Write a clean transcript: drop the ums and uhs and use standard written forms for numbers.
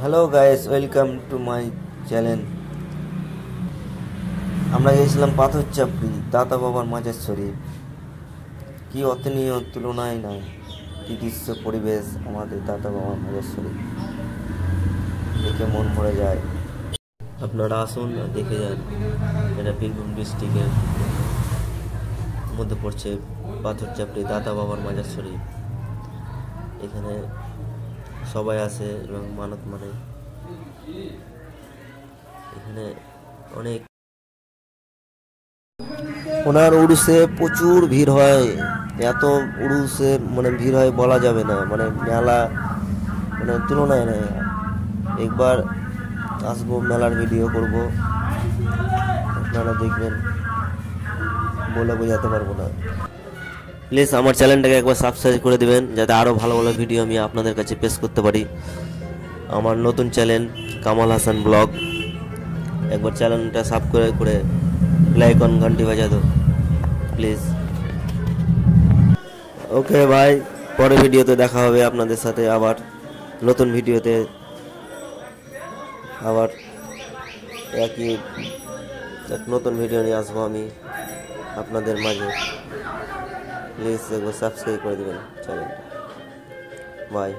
Hello guys, welcome to my channel. আমরা গিয়েছিলাম পাথর চাপড়ি দাতা বাবার মাজার শরীফ। কি অতুলনীয়, তুলনায় নাই। কি দৃশ্য, পরিবেশ আমাদের দাতা বাবার মাজার শরীফ, দেখে মন ভরে যায়। আপনারা আসুন, দেখে যান। এটা বীরভূম ডিস্ট্রিক্টের মধ্যে পড়ছে পাথর চাপড়ি দাতা বাবার মাজার শরীফ। এখানে সবাই আসে এবং মানত মানে। এখানে অনেক ওনার উরুসে প্রচুর ভিড় হয়। এত উরুসে মানে ভিড় হয় বলা যাবে না, মানে মেলা মানে তুলনায় নেই। একবার আসবো, মেলার ভিডিও করব, আপনারা দেখবেন, বলে বোঝাতে পারবো না। প্লিজ আমার চ্যানেলটাকে একবার সাবস্ক্রাইব করে দেবেন, যাতে আরও ভালো ভালো ভিডিও আমি আপনাদের কাছে পেশ করতে পারি। আমার নতুন চ্যানেল কামাল হাসান ব্লগ, একবার চ্যানেলটা সাবস্ক্রাইব করে লাইক অন ঘন্টি বাজা দো প্লিজ। ওকে ভাই, পরের ভিডিওতে দেখা হবে আপনাদের সাথে। আবার নতুন ভিডিওতে আবার এক নতুন ভিডিও নিয়ে আসবো আমি আপনাদের মাঝে। প্লিজ একবার সাবস্ক্রাইব করে দেবেন চ্যানেলটা। বাই।